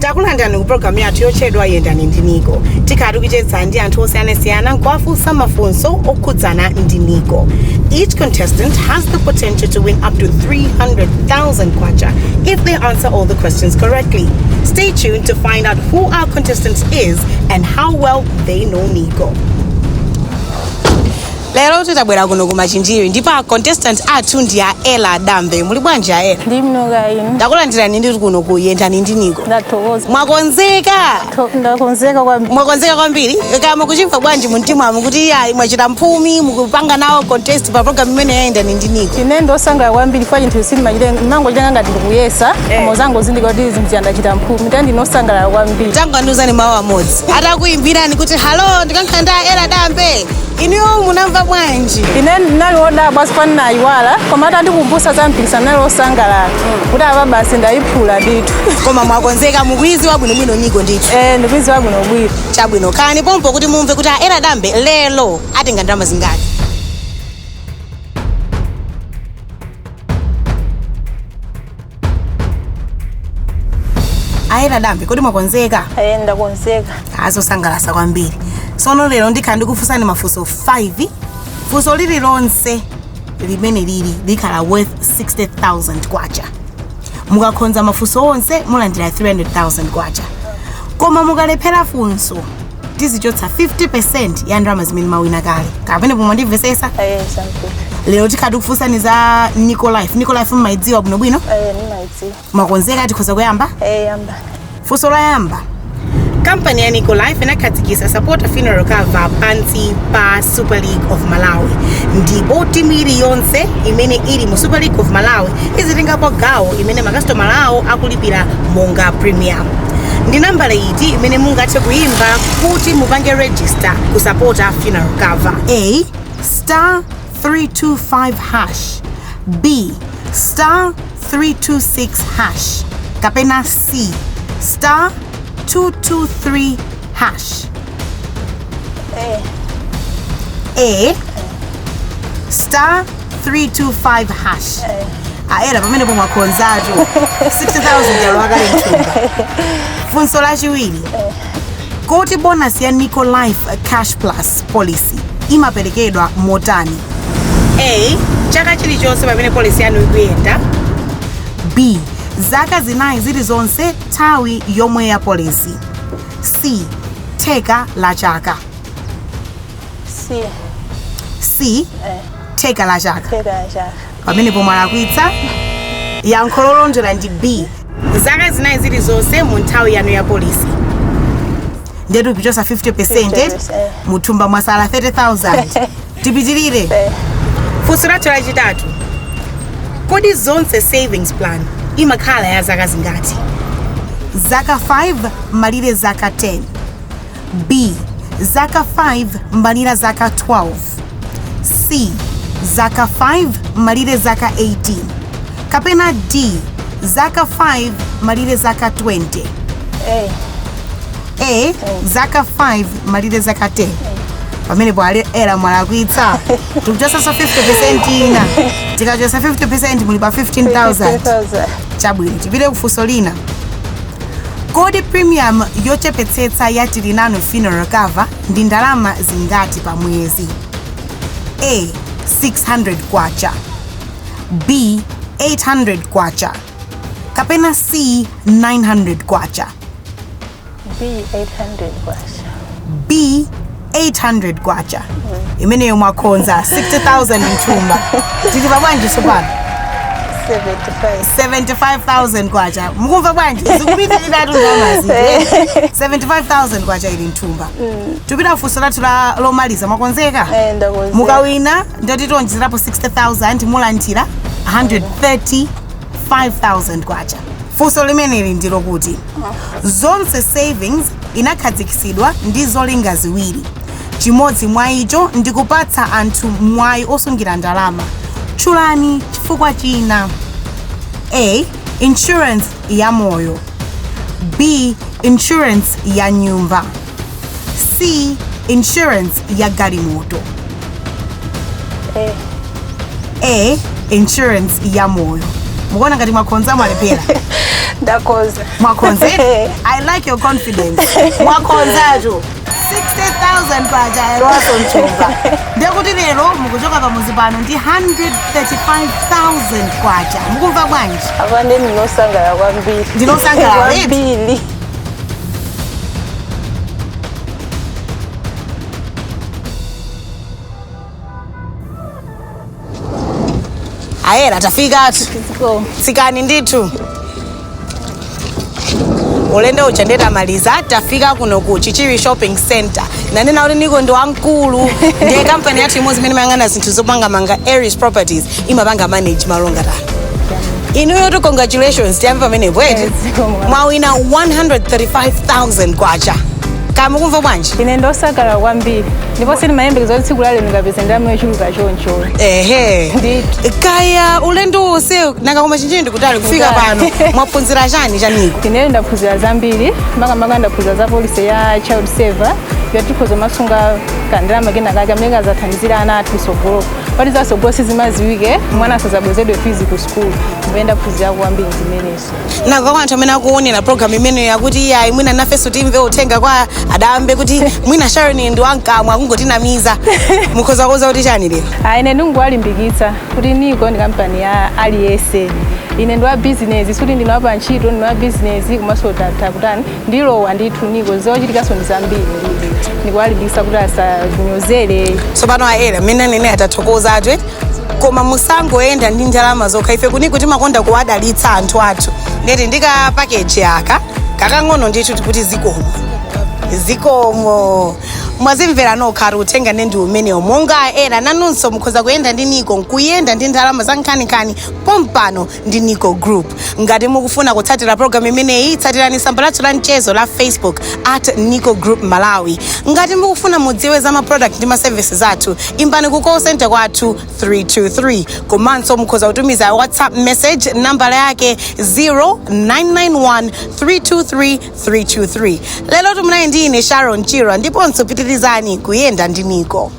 takulandani ku program yathu yochedwa Yendani Ndi NICO. Tikati kuchedza ndi anthu osiyanasiyana nkuwafunsa mafunso okhudzana ndi NICO. Each contestant has the potential to win up to 300,000 kwacha if they answer all the questions correctly. Stay tuned to find out who our contestant is and how well they know NICO. Lero tutabwera kuno kumachinjiri ndipo contestant athu ndi Ella Dambe. Muli bwanji Ella? Ndimnoga ino. Ndakulandirani ndi kuno ku Yendani Ndi NICO. Ndathokoza. Mwakonzeka? Ndakonzeka kwambiri. Mwakonzeka kwambiri? Kama kuchimva bwanji mumtima mukuti mwachita mphumi mukupanga nawo contest pa program imene ya Yendani Ndi NICO. Ine ndosangala kwambiri kwa chinthu simachire mango changa ngati ndikuyesa koma zango zindika kuti zimchanda mphumi ndi nosangala kwambiri. Tanganuzani mawu amodzi. Atakuimbirani kuti hello ndikankhala Ella Dambe. Iniwo munamva bwanji? Ine ndinalioda basi pani nayiwala koma atandikumbutsa zampikisano nalosangala kuti apa basi ndayiphula ndithu. Koma mwakonzeka mukwiziwa bwinobwino NICO ndithu. Ndikwiziwa bwinobwino. Chabwino kani pompo kuti mumve kuti Ella Dambe lelo atenga ndalama zingati. Ella Dambe kuti mwakonzeka? Ndakonzeka. Azosangalasa kwambiri. Sono lero ndikhala ndikufunsani mafunso 5. Funso lililonse limene likhala worth 60,000 kwacha. Mukakhonza mafunso onse mulandira 300,000 kwacha. Koma mukalephera funso tizichotsa 50% ya ndalama zimene mawina kale. Kapena pomwe ndimvesesa? Sample. Lero tikhala tikufunsani za NICO Life. NICO Life mmayidziwa bwinobwino? Nimayidziwa. Mwakonzeka tikhoza kuyamba? Yamba. Funso loyamba. Company ya NICO Life inakhatikisa support funeral cover pansi pa Super League of Malawi. Ndipo timu iliyonse imene ili mu Super League of Malawi izitengapo gawo imene makasitoma awo akulipira monga premium. Ndi nambala iti imene mungathe kuyimba kuti mupange register ku support funeral cover. A *325#. B *326#. Kapena C *223#. A *325#. Ella pamene pomwe akhonzatu 60,000 yalo akalenthumba. Funso lachiwiri. Kuti bonus ya NICO Life Cash Plus policy imaperekedwa motani. A chaka chilichonse pamene policy yanu ikuyenda. B zaka zinayi zilizonse nthawi yomwe ya policy. C theka la chaka. C theka la chaka. Pamene pomwe alakwitsa yankho lolondola ndi B zaka zinayi zilizonse mu nthawi yanu ya policy. Ndetu kuchosa 50% muthumba mwasala 30,000. Tipitirire. Funso lathu lachitatu. Kodi zonse savings plan imakhala ya zaka zingati? Zaka 5 malire zaka 10. B zaka 5 malire zaka 12. C zaka 5 malire zaka 18. Kapena D zaka 5 malire zaka 20. A zaka 5 malire zaka 10. Pamene pwale Ella mwalakwitsa tikuchosa so 50% ina tikachosa 50% muli pa 15,000. Chabwino tipite kufunso lina. Kodi premium yochepetsetsa ya tilinano funeral cover ndi ndalama zingati pa mwezi? A 600 kwacha. B 800 kwacha. Kapena C 900 kwacha. B 800 kwacha. B 800 kwacha. Imene mwakhonza 60,000 mthumba. Titi pabwanji sopano? 75,000 kwacha. Mukumva bwanji? Zikupita idatu ndamazi. 75,000 kwacha ili mthumba. Tupita funso lathu lomaliza mwakonzeka? Ndakonzeka. Mukawina ndoti tionjezerapo 60,000 mulandira 135,000 kwacha. Funso limeneli ndilo kuti zonse savings inakhazikisidwa ndi zolinga ziwiri. Chimodzi mwa icho ndikupatsa anthu mwayi osungira ndalama. Tchulani chifukwa china. A insurance ya moyo. B insurance ya nyumba. C insurance ya galimoto. A insurance ya moyo. Mukuona ngati mwakhonza mwalepera. Ndakoza. Mwakonze? I like your confidence. Mwakonzajo. 60,000 kwacha erwaso mchumba. Ndekuti lero mukuchoka pamuzi pano ndi 135,000 kwacha. Mukumva bwanji? Abane ndinosangala kwambiri. Ndinosangala kwambiri. Ayera tafika tsikani ndithu. Ulendo uchandeta maliza tafika kuno ku Chichiri Shopping Center. Nanena uli niko ndo wankulu. Ndiye company yathu imodzi imene mayang'ana zinthu zopanga manga Aries Properties imapanga manage malonga tano. Inuyo to congratulations tiyambi pamene bweti. Mwawina 135,000 kwacha. Kama kumva bwanji? Ine ndosakala kwambiri. Ndipo sini mayembekezo kuti tsiku lale ndikapeza ndamwe chuluka choncho. Ehe. Kaya ulendo wose nakakoma chinjini ndikutali kufika pano. Mwaphunzira chani chaniko? Ine ndaphunzira zambiri, maka ndaphunzira za policy ya child saver. Yatikhoza masunga kandira kena kake amene azathandizira ana athu sogolo. Pali za sogolo sizimaziwike, mwana asazabwezedwe fees ku school. Mbenda phunzira kwambiri zimenezo. Nako kwanthu amene akuonera program imene yakuti yayi mwina nafeso timve uthenga kwa adambe kuti mwina Sharon ndi wankamwa kungotinamiza. Mukhoza koza kuti chani lero? Ine ndingwalimbikitsa kuti NICO ndi company ya aliyense. Ine ndo business suti ndinapa ntchito ndina business kumasota takutani ndilowa ndithu NICO zochitika so ndizambiri ndikwalimbikitsa kuti asanyozere. So pano aera mina nene atathokoza atwe koma musangoenda ndi ndalama zokha ife kuniko timakonda kuwadalitsa anthu athu. Ndeti ndika package yaka kakang'ono ndithu kuti zikomo mwazimvera nokha uthenga ndi umene monga era nanunso mukhoza kuyenda ndi NICO nkuyenda ndi ndalama za nkhani pompano ndi NICO Group. Ngati mukufuna kutsatira program imeneyi tsatirani tsamba lathu la mchezo la Facebook @NICO Group Malawi. Ngati mukufuna mudziwe za ma product ndi ma services athu imbani ku call center kwathu 323 komanso mukhoza kutumiza WhatsApp message nambala yake 0991 323 323. Lelo tumunayi ndine Sharon Chira ndiponso pitirizani kuyenda ndi NICO.